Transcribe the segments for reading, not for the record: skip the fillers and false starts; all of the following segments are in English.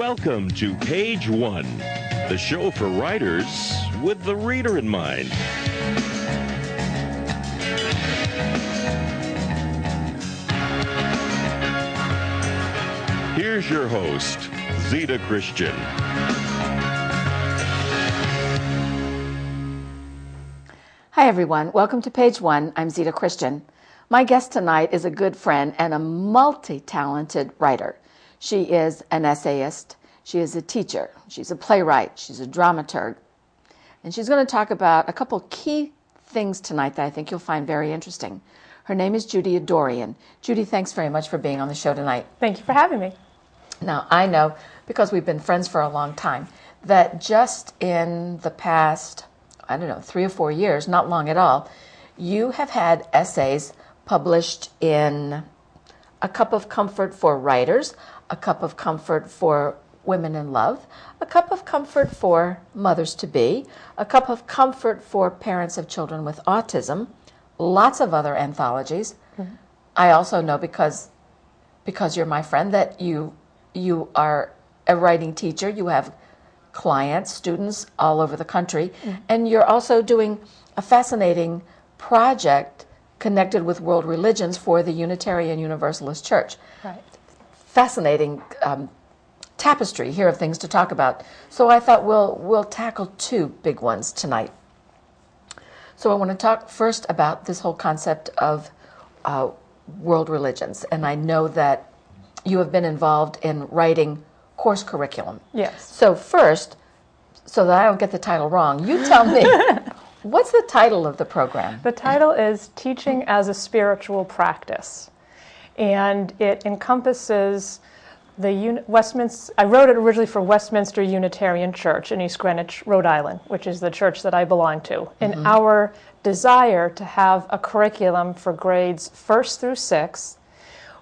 Welcome to Page One, the show for writers with the reader in mind. Here's your host, Zita Christian. Hi everyone, welcome to Page One. I'm Zita Christian. My guest tonight is a good friend and a multi-talented writer. She is an essayist, she is a teacher, she's a playwright, she's a dramaturg, and she's going to talk about a couple key things tonight that I think you'll find very interesting. Her name is Judy Adourian. Judy, thanks very much for being on the show tonight. Thank you for having me. Now, I know, because we've been friends for a long time, that just in the past, 3 or 4 years, not long at all, you have had essays published in A Cup of Comfort for Writers, A Cup of Comfort for Women in Love, A Cup of Comfort for Mothers-to-Be, A Cup of Comfort for Parents of Children with Autism, lots of other anthologies. Mm-hmm. I also know, because you're my friend, that you are a writing teacher. You have clients, students all over the country, mm-hmm. and you're also doing a fascinating project connected with world religions for the Unitarian Universalist Church. Right. Fascinating tapestry here of things to talk about. So I thought we'll tackle two big ones tonight. So I want to talk first about this whole concept of world religions, and I know that you have been involved in writing course curriculum. Yes. So first, so that I don't get the title wrong, you tell me, what's the title of the program? The title is Teaching as a Spiritual Practice, and it encompasses the Westminster. I wrote it originally for Westminster Unitarian Church in East Greenwich, Rhode Island, which is the church that I belong to. And mm-hmm. our desire to have a curriculum for grades 1st through 6th,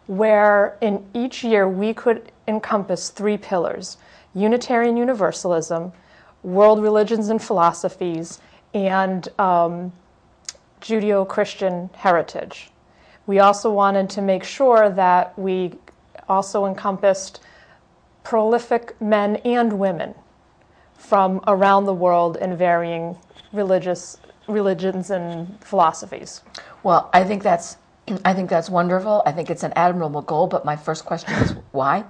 where in each year we could encompass 3 pillars: Unitarian Universalism, world religions and philosophies, and Judeo-Christian heritage. We also wanted to make sure that we also encompassed prolific men and women from around the world in varying religions and philosophies. Well, I think that's wonderful. I think it's an admirable goal, but my first question is why?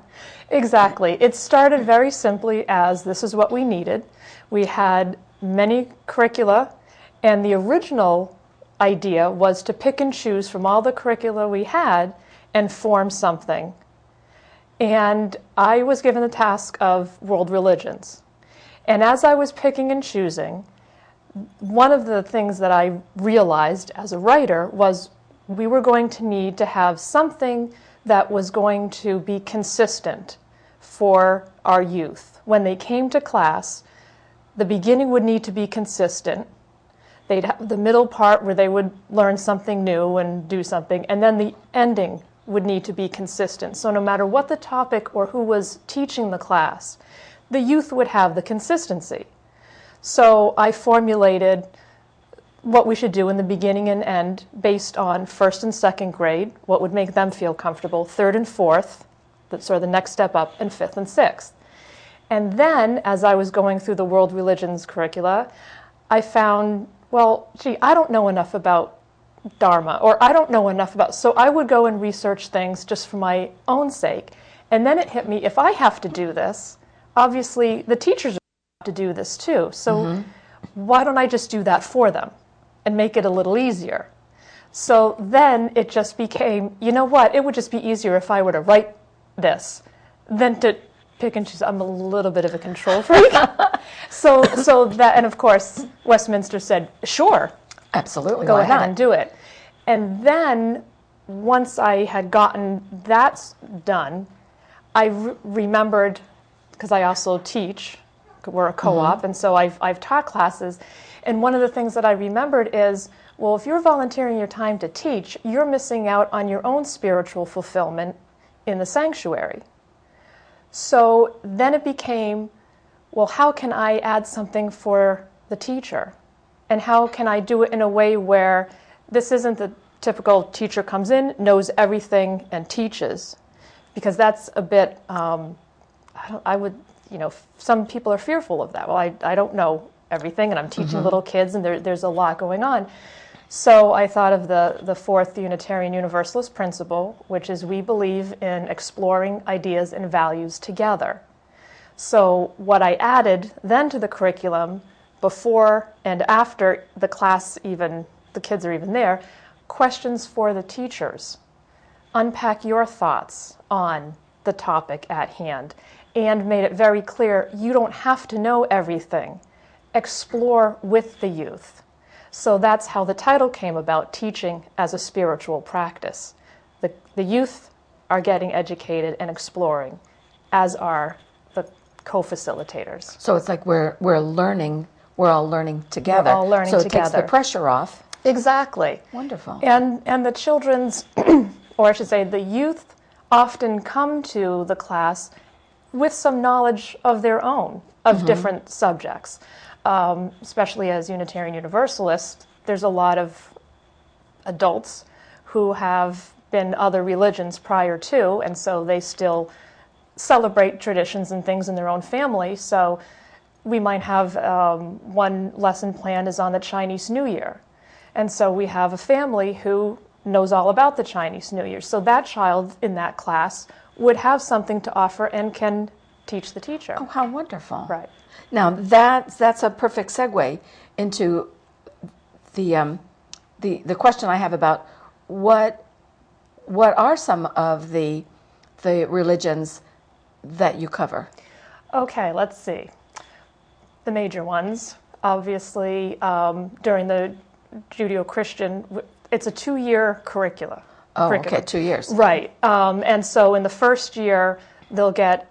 Exactly. It started very simply as this is what we needed. We had many curricula, and the original idea was to pick and choose from all the curricula we had and form something. And I was given the task of world religions. And as I was picking and choosing, one of the things that I realized as a writer was we were going to need to have something that was going to be consistent for our youth. When they came to class, the beginning would need to be consistent. They'd have the middle part where they would learn something new and do something, and then the ending would need to be consistent. So no matter what the topic or who was teaching the class, the youth would have the consistency. So I formulated what we should do in the beginning and end based on 1st and 2nd grade, what would make them feel comfortable, 3rd and 4th, that's sort of the next step up, and 5th and 6th. And then, as I was going through the world religions curricula, I found, I don't know enough about Dharma, or I don't know enough about, so I would go and research things just for my own sake. And then it hit me, if I have to do this, obviously the teachers have to do this too. So mm-hmm. why don't I just do that for them and make it a little easier? So then it just became, you know what, it would just be easier if I were to write this than to pick and choose. I'm a little bit of a control freak. so that, and of course, Westminster said, sure. Absolutely. Go ahead and do it. And then once I had gotten that done, I remembered, because I also teach, we're a co-op, mm-hmm. and so I've taught classes, and one of the things that I remembered is, well, if you're volunteering your time to teach, you're missing out on your own spiritual fulfillment in the sanctuary. So then it became, well, how can I add something for the teacher? And how can I do it in a way where this isn't the typical teacher comes in, knows everything, and teaches? Because that's a bit, I would, some people are fearful of that. Well, I don't know everything, and I'm teaching little kids, and there's a lot going on. So I thought of the fourth Unitarian Universalist principle, which is we believe in exploring ideas and values together. So what I added then to the curriculum, before and after the class even, the kids are even there, questions for the teachers. Unpack your thoughts on the topic at hand, and made it very clear you don't have to know everything. Explore with the youth. So that's how the title came about, Teaching as a Spiritual Practice. The youth are getting educated and exploring, as are the co-facilitators. So it's like we're learning, we're all learning together. We're all learning so it together. takes the pressure off. Exactly. Wonderful. And the children's, or I should say the youth, often come to the class with some knowledge of their own, of different subjects. Especially as Unitarian Universalists, there's a lot of adults who have been other religions prior to, and so they still celebrate traditions and things in their own family. So we might have one lesson plan is on the Chinese New Year. And so we have a family who knows all about the Chinese New Year. So that child in that class would have something to offer and can teach the teacher. Oh, how wonderful. Right. Now, that's a perfect segue into the question I have about what are some of the religions that you cover? Okay, let's see. The major ones, obviously, during the Judeo-Christian, it's a 2-year curriculum. Oh, okay, 2 years. Right. And so in the first year, they'll get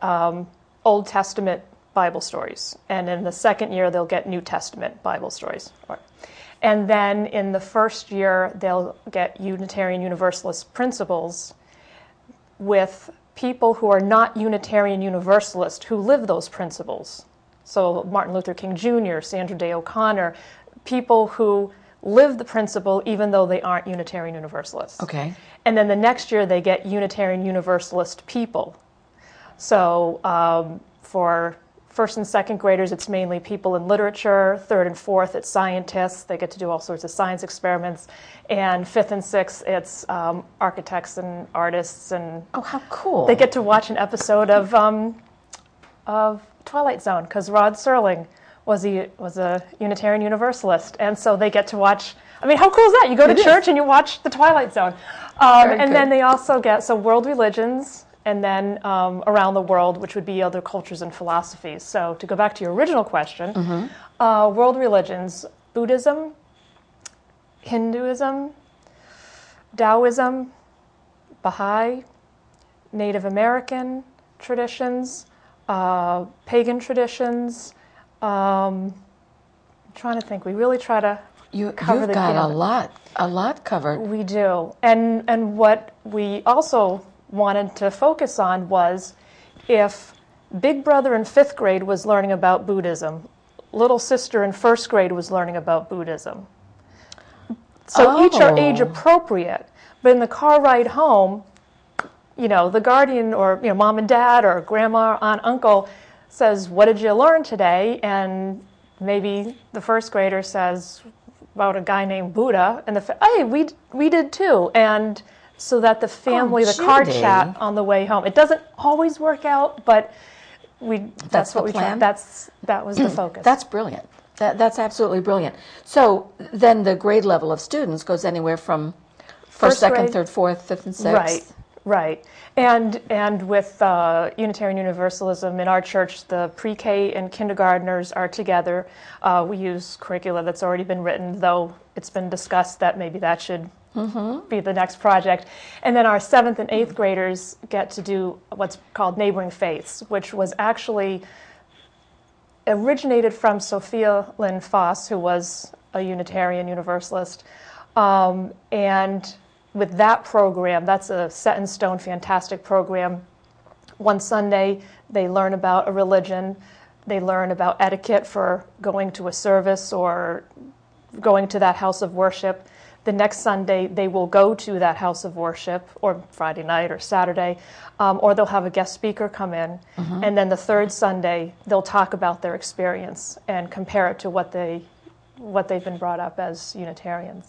Old Testament Bible stories. And in the second year, they'll get New Testament Bible stories. And then in the first year, they'll get Unitarian Universalist principles with people who are not Unitarian Universalist who live those principles. So Martin Luther King Jr., Sandra Day O'Connor, people who live the principle even though they aren't Unitarian Universalists. Okay. And then the next year, they get Unitarian Universalist people. So for first and second graders, it's mainly people in literature. Third and fourth, it's scientists. They get to do all sorts of science experiments. And fifth and sixth, it's architects and artists. And oh, how cool. They get to watch an episode of Twilight Zone, because Rod Serling was a Unitarian Universalist. And so they get to watch, I mean, how cool is that? You go to church and you watch the Twilight Zone. And then they also get, so world religions, and then around the world, which would be other cultures and philosophies. So to go back to your original question, world religions, Buddhism, Hinduism, Taoism, Baha'i, Native American traditions, pagan traditions. I'm trying to think. We really try to cover You've got a lot covered. We do. And what we also wanted to focus on was if Big Brother in 5th grade was learning about Buddhism, Little Sister in 1st grade was learning about Buddhism. So each are age appropriate. But in the car ride home, the guardian or mom and dad or grandma, aunt, uncle says, "What did you learn today?" And maybe the 1st grader says about a guy named Buddha, and hey, we did too. And so that the family, the car chat on the way home. It doesn't always work out, but that's what we tried. That was the focus. That's brilliant. That's absolutely brilliant. So then the grade level of students goes anywhere from first, second, third, fourth, fifth, and sixth. Right. And with Unitarian Universalism in our church, the pre-K and kindergartners are together. We use curricula that's already been written, though it's been discussed that maybe that should be the next project. And then our 7th and 8th graders get to do what's called Neighboring Faiths, which was actually originated from Sophia Lynn Foss, who was a Unitarian Universalist. And with that program, that's a set-in-stone, fantastic program. One Sunday, they learn about a religion. They learn about etiquette for going to a service or going to that house of worship. The next Sunday, they will go to that house of worship, or Friday night or Saturday, or they'll have a guest speaker come in. And then the third Sunday, they'll talk about their experience and compare it to what they've been brought up as Unitarians.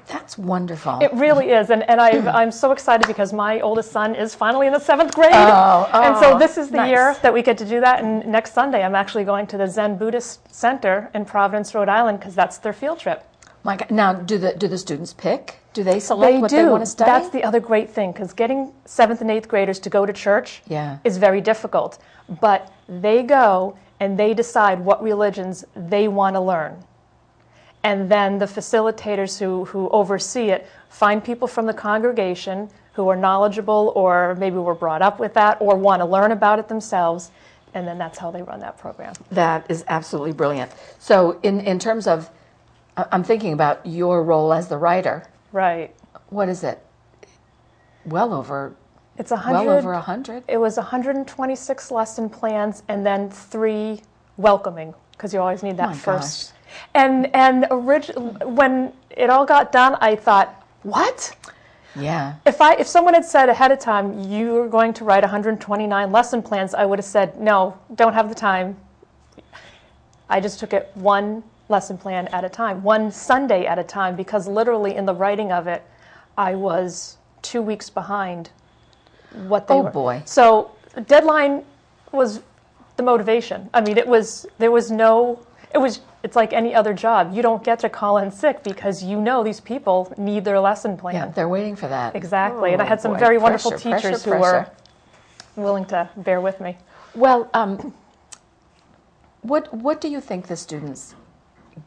That's wonderful. It really is, and I'm so excited because my oldest son is finally in the 7th grade. And so this is the nice. year that we get to do that, and next Sunday I'm actually going to the Zen Buddhist Center in Providence, Rhode Island, because that's their field trip. My God. Now, do the students pick? Do they select what they want to study? That's the other great thing, because getting 7th and 8th graders to go to church is very difficult. But they go and they decide what religions they want to learn. And then the facilitators who oversee it find people from the congregation who are knowledgeable or maybe were brought up with that or want to learn about it themselves. And then that's how they run that program. That is absolutely brilliant. So in terms of, I'm thinking about your role as the writer. Right. What is it? Well over 100. It was 126 lesson plans and then 3 welcoming, because you always need that first. Gosh. And when it all got done, I thought, what? Yeah. If someone had said ahead of time, you're going to write 129 lesson plans, I would have said, no, don't have the time. I just took it one lesson plan at a time, one Sunday at a time, because literally in the writing of it, I was 2 weeks behind what they were. Oh, boy. So the deadline was the motivation. I mean, it's like any other job. You don't get to call in sick because you know these people need their lesson plan. Yeah, they're waiting for that. Exactly. And I had some boy. very wonderful Pressure, teachers pressure, who were willing to bear with me. Well, what do you think the students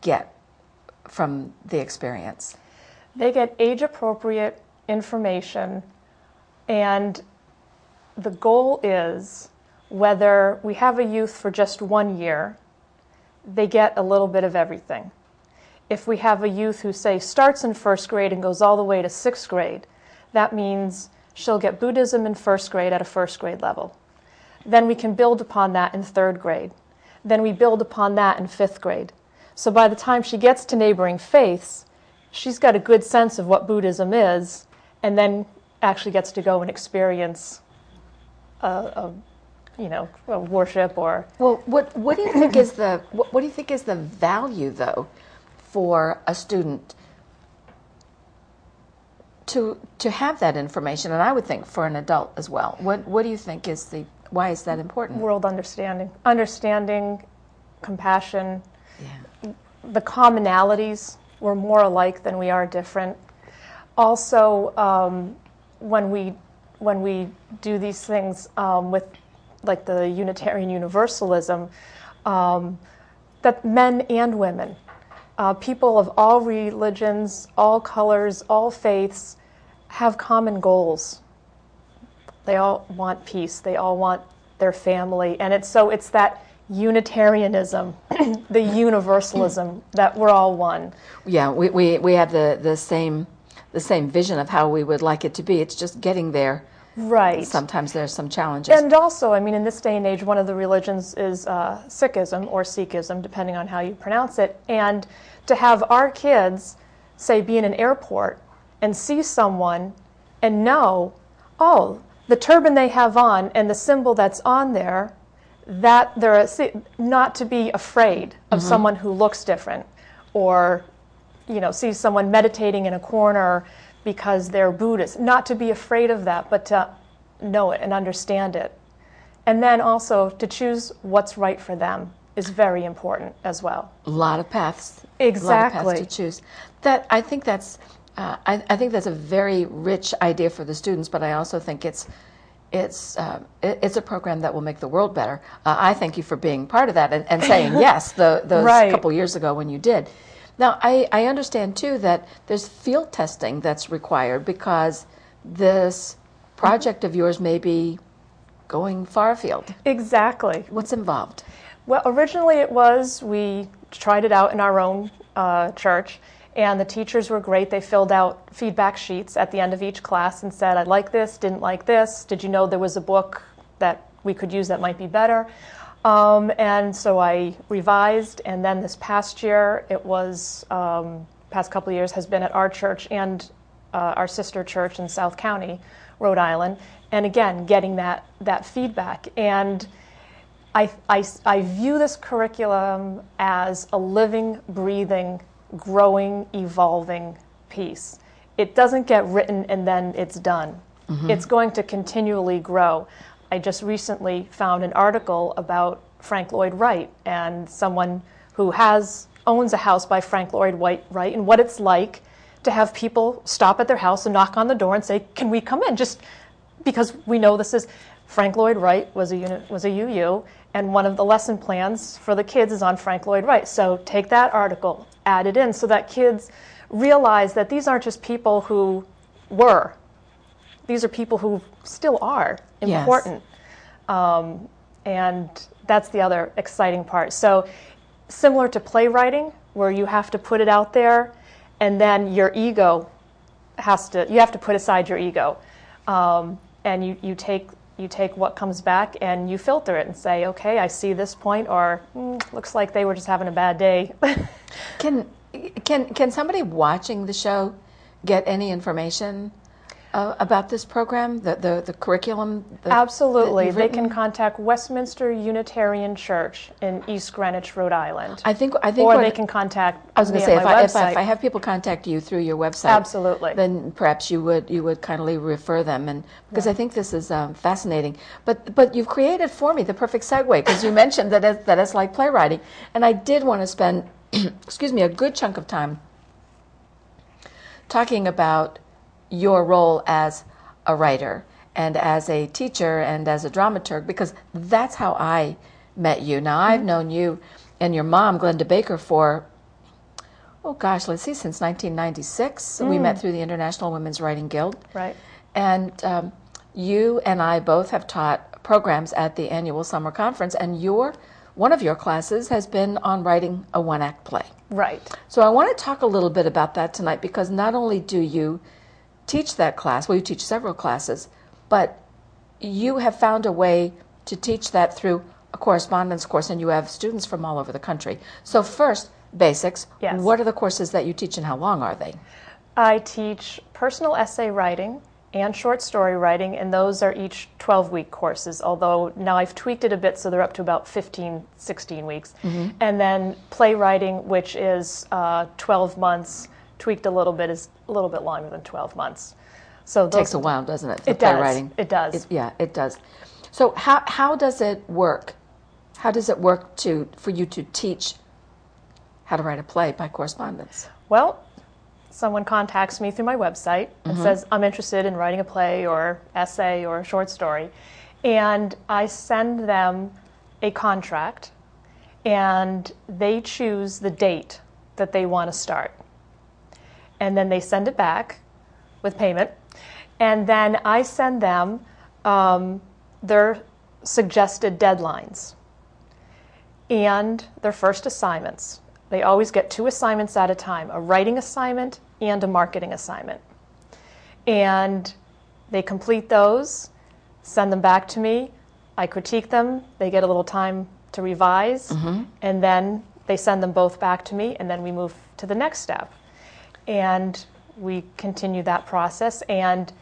get from the experience? They get age-appropriate information, and the goal is, whether we have a youth for just 1 year, they get a little bit of everything. If we have a youth who, say, starts in 1st grade and goes all the way to 6th grade, that means she'll get Buddhism in 1st grade at a 1st grade level. Then we can build upon that in 3rd grade. Then we build upon that in 5th grade. So by the time she gets to neighboring faiths, she's got a good sense of what Buddhism is, and then actually gets to go and experience a worship or. Well, what do you think is the value, though, for a student to have that information, and I would think for an adult as well? What do you think why is that important? World understanding, compassion, the commonalities. We're more alike than we are different. Also, when we do these things with, like, the Unitarian Universalism, that men and women, people of all religions, all colors, all faiths, have common goals. They all want peace. They all want their family. And it's that Unitarianism, the universalism, that we're all one. Yeah, we have the same vision of how we would like it to be. It's just getting there. Right. Sometimes there's some challenges. And also, I mean, in this day and age, one of the religions is Sikhism or Sikhism, depending on how you pronounce it. And to have our kids, say, be in an airport and see someone and know, oh, the turban they have on and the symbol that's on there, that they're not to be afraid of someone who looks different, or see someone meditating in a corner because they're Buddhist. Not to be afraid of that, but to know it and understand it. And then also to choose what's right for them is very important as well. A lot of paths. Exactly. A lot of paths to choose. I think that's a very rich idea for the students, but I also think it's a program that will make the world better. I thank you for being part of that and saying yes those right. couple years ago when you did. Now, I understand, too, that there's field testing that's required because this project of yours may be going far afield. Exactly. What's involved? Well, originally we tried it out in our own church, and the teachers were great. They filled out feedback sheets at the end of each class and said, I like this, didn't like this. Did you know there was a book that we could use that might be better? And so I revised, and then this past year it was past couple of years has been at our church and our sister church in South County, Rhode Island, and again, getting that feedback. And I view this curriculum as a living, breathing, growing, evolving piece. It doesn't get written and then it's done. It's going to continually grow. I just recently found an article about Frank Lloyd Wright and someone who owns a house by Frank Lloyd Wright, and what it's like to have people stop at their house and knock on the door and say, "Can we come in?" Just because we know this is Frank Lloyd Wright was a UU, and one of the lesson plans for the kids is on Frank Lloyd Wright. So take that article, add it in, so that kids realize that these aren't just people who were. These are people who still are important. Yes. And that's the other exciting part. So similar to playwriting, where you have to put it out there, and then your ego you have to put aside your ego. And you take what comes back and you filter it and say, okay, I see this point, or looks like they were just having a bad day. Can somebody watching the show get any information about this program, the curriculum? Absolutely. They can contact Westminster Unitarian Church in East Greenwich, Rhode Island. I think or they can contact me. I was going to say, if I have people contact you through your website, absolutely, then perhaps you would kindly refer them, and because I think this is fascinating. But you've created for me the perfect segue, because you mentioned that it's like playwriting, and I did want to spend a good chunk of time talking about your role as a writer and as a teacher and as a dramaturg, because that's how I met you. Now, I've known you and your mom, Glenda Baker, for, since 1996. We met through the International Women's Writing Guild. Right. And you and I both have taught programs at the annual summer conference, and one of your classes has been on writing a one-act play. Right. So I want to talk a little bit about that tonight, because not only do you teach that class, you teach several classes, but you have found a way to teach that through a correspondence course, and you have students from all over the country. So first, basics. Yes. What are the courses that you teach, and how long are they? I teach personal essay writing and short story writing, and those are each 12-week courses, although now I've tweaked it a bit, so they're up to about 15, 16 weeks. And then playwriting, which is 12 months, tweaked a little bit, is a little bit longer than 12 months. So it takes a while, doesn't it? It playwriting. It does. It does. So how does it work? How does it work for you to teach how to write a play by correspondence? Well, someone contacts me through my website and says, I'm interested in writing a play or essay or a short story. And I send them a contract, and they choose the date that they want to start. And then they send it back with payment. And then I send them their suggested deadlines and their first assignments. They always get 2 assignments at a time, a writing assignment and a marketing assignment. And they complete those, send them back to me, I critique them, they get a little time to revise, and then they send them both back to me, and then we move to the next step. And we continue that process, and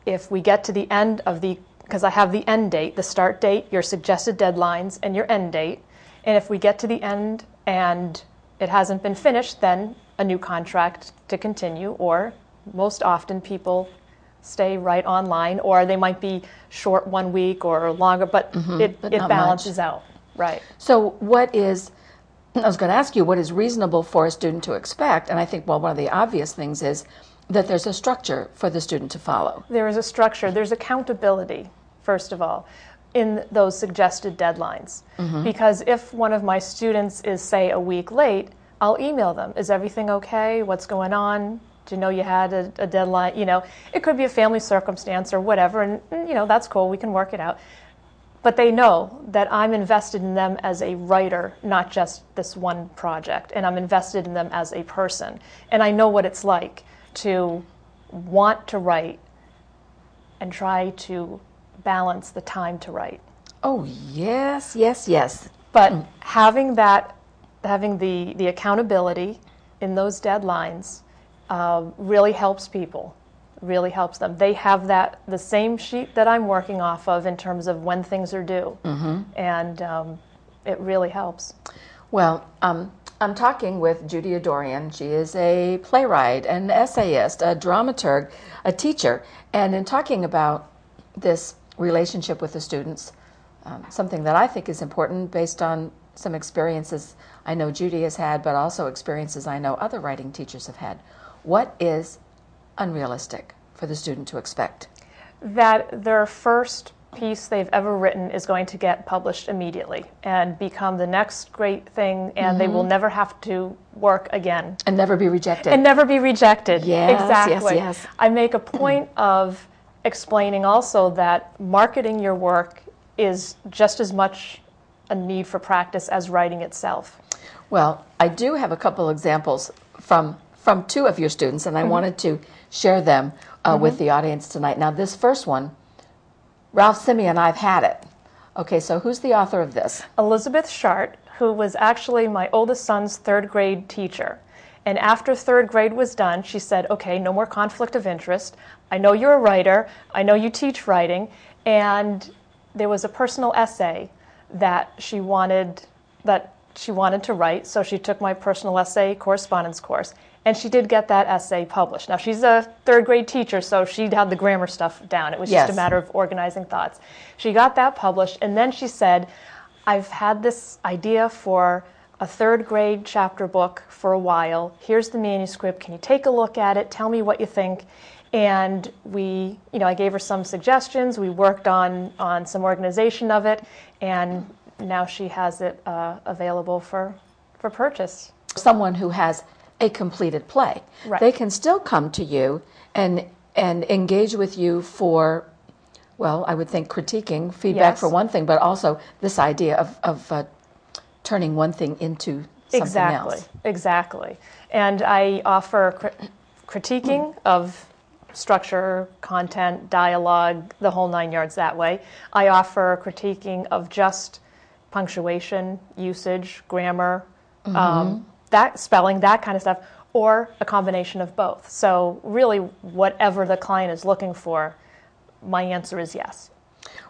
if we get to the end of because I have the end date, the start date, your suggested deadlines, and your end date, and if we get to the end and it hasn't been finished, then a new contract to continue, or most often people stay right online, or they might be short 1 week or longer, but it balances out. Right. So I was going to ask you, what is reasonable for a student to expect? And I think, one of the obvious things is that there's a structure for the student to follow. There is a structure. There's accountability, first of all, in those suggested deadlines. Because if one of my students is, say, a week late, I'll email them. Is everything okay? What's going on? Do you know you had a deadline? It could be a family circumstance or whatever, and that's cool. We can work it out. But they know that I'm invested in them as a writer, not just this one project, and I'm invested in them as a person. And I know what it's like to want to write and try to balance the time to write. Oh, yes, yes, yes. But having the accountability in those deadlines really helps people, really helps them. They have the same sheet that I'm working off of in terms of when things are due, and it really helps. Well, I'm talking with Judy Adourian. She is a playwright, an essayist, a dramaturg, a teacher, and in talking about this relationship with the students, something that I think is important based on some experiences I know Judy has had, but also experiences I know other writing teachers have had. What is unrealistic for the student to expect? That their first piece they've ever written is going to get published immediately and become the next great thing, and they will never have to work again. And never be rejected. And never be rejected. Yes, exactly. yes. I make a point of explaining also that marketing your work is just as much a need for practice as writing itself. Well, I do have a couple examples from two of your students, and I wanted to share them with the audience tonight. Now, this first one, Ralph Simeon, I've had it. Okay, so who's the author of this? Elizabeth Shart, who was actually my oldest son's third grade teacher. And after third grade was done, she said, okay, no more conflict of interest. I know you're a writer. I know you teach writing. And there was a personal essay that she wanted to write, so she took my personal essay correspondence course, and she did get that essay published. Now, she's a third grade teacher, so she had the grammar stuff down. It was just a matter of organizing thoughts. She got that published, and then she said, I've had this idea for a third grade chapter book for a while. Here's the manuscript. Can you take a look at it? Tell me what you think. And I gave her some suggestions. We worked on some organization of it, and now she has it available for purchase. Someone who has a completed play, they can still come to you and engage with you for, well, I would think critiquing, feedback for one thing, but also this idea of turning one thing into something else. Exactly. And I offer critiquing of structure, content, dialogue, the whole 9 yards that way. I offer critiquing of just punctuation, usage, grammar, that spelling, that kind of stuff, or a combination of both. So really, whatever the client is looking for, my answer is yes.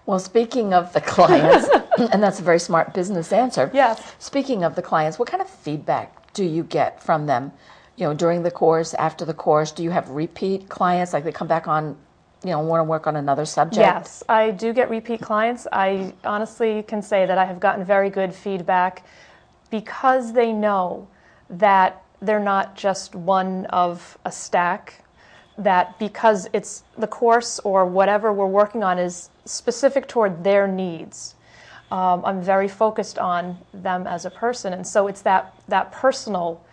Well, speaking of the clients, and that's a very smart business answer. Yes. Speaking of the clients, what kind of feedback do you get from them? During the course, after the course, do you have repeat clients, like they come back on, want to work on another subject? Yes, I do get repeat clients. I honestly can say that I have gotten very good feedback because they know that they're not just one of a stack, that because it's the course or whatever we're working on is specific toward their needs. I'm very focused on them as a person, and so it's that personal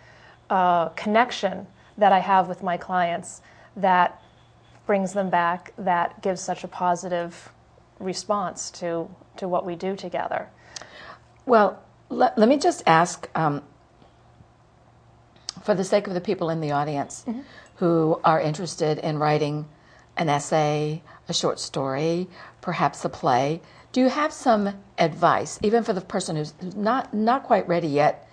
connection that I have with my clients that brings them back, that gives such a positive response to what we do together. Well, let me just ask, for the sake of the people in the audience who are interested in writing an essay, a short story, perhaps a play, do you have some advice, even for the person who's not quite ready yet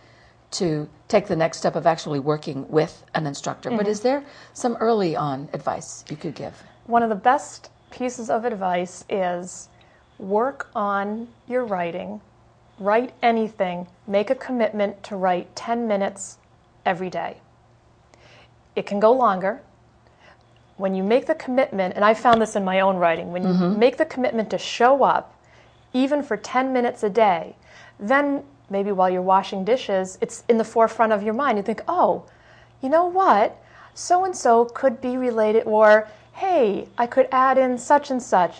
to take the next step of actually working with an instructor? But is there some early on advice you could give? One of the best pieces of advice is work on your writing. Write anything. Make a commitment to write 10 minutes every day. It can go longer. When you make the commitment, and I found this in my own writing, when you make the commitment to show up, even for 10 minutes a day, then maybe while you're washing dishes, it's in the forefront of your mind. You think, oh, you know what? So-and-so could be related, or, hey, I could add in such and such.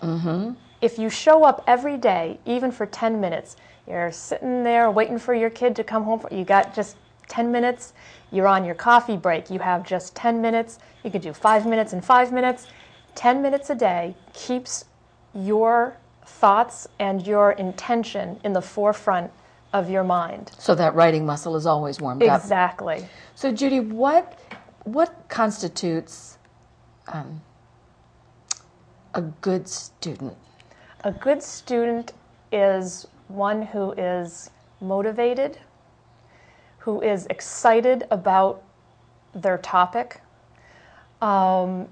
If you show up every day, even for 10 minutes, you're sitting there waiting for your kid to come home, you got just 10 minutes, you're on your coffee break, you have just 10 minutes, you could do 5 minutes and 5 minutes. 10 minutes a day keeps your thoughts and your intention in the forefront of your mind. So that writing muscle is always warmed up. Exactly. So Judy, what constitutes a good student? A good student is one who is motivated, who is excited about their topic. And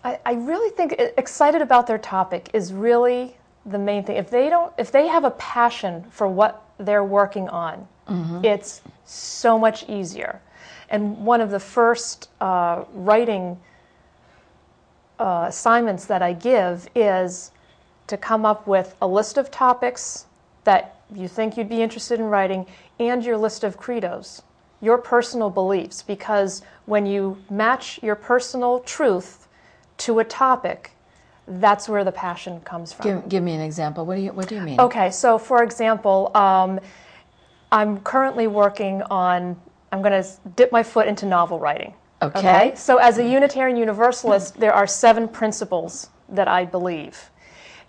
I really think excited about their topic is really the main thing. If they have a passion for what they're working on, it's so much easier. And one of the first writing assignments that I give is to come up with a list of topics that you think you'd be interested in writing and your list of credos, your personal beliefs, because when you match your personal truth to a topic, that's where the passion comes from. Give me an example. What do you mean? Okay, so for example, I'm currently working on, I'm going to dip my foot into novel writing. Okay. So as a Unitarian Universalist, there are 7 principles that I believe.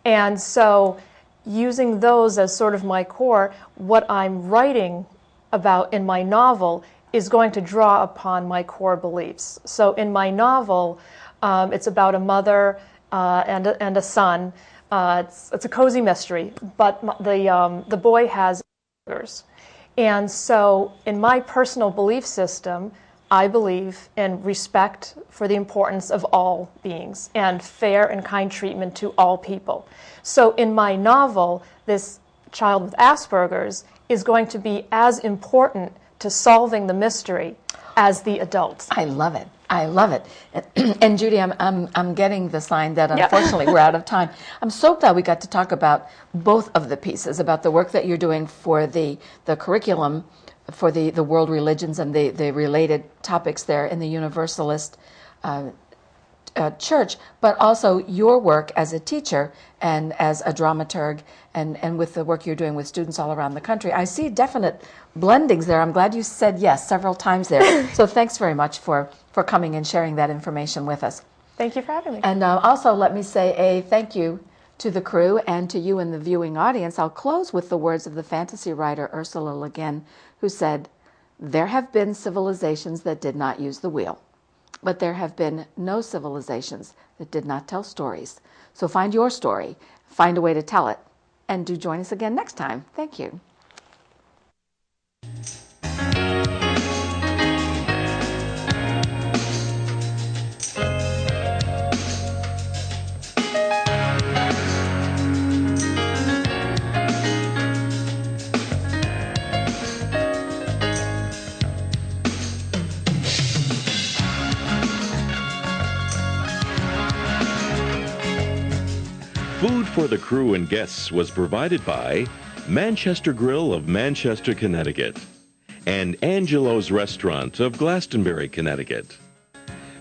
And so using those as sort of my core, what I'm writing about in my novel is going to draw upon my core beliefs. So in my novel, it's about a mother and a son. It's a cozy mystery, but the boy has Asperger's. And so in my personal belief system, I believe in respect for the importance of all beings and fair and kind treatment to all people. So in my novel, this child with Asperger's is going to be as important to solving the mystery as the adults. I love it. I love it. And Judy, I'm getting the sign that unfortunately we're out of time. I'm so glad we got to talk about both of the pieces, about the work that you're doing for the curriculum for the world religions and the related topics there in the Universalist church, but also your work as a teacher and as a dramaturg and with the work you're doing with students all around the country. I see definite blendings there. I'm glad you said yes several times there. So thanks very much for coming and sharing that information with us. Thank you for having me. And also let me say a thank you to the crew and to you in the viewing audience. I'll close with the words of the fantasy writer Ursula Le Guin, who said, "There have been civilizations that did not use the wheel, but there have been no civilizations that did not tell stories. So find your story, find a way to tell it, and do join us again next time." Thank you. Food for the crew and guests was provided by Manchester Grill of Manchester, Connecticut, and Angelo's Restaurant of Glastonbury, Connecticut.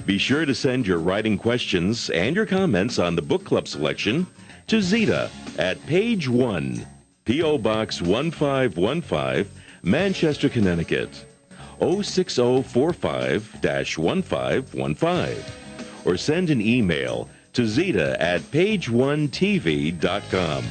Be sure to send your writing questions and your comments on the book club selection to Zita at page 1, P.O. Box 1515, Manchester, Connecticut, 06045-1515, or send an email to Zita at page1tv.com.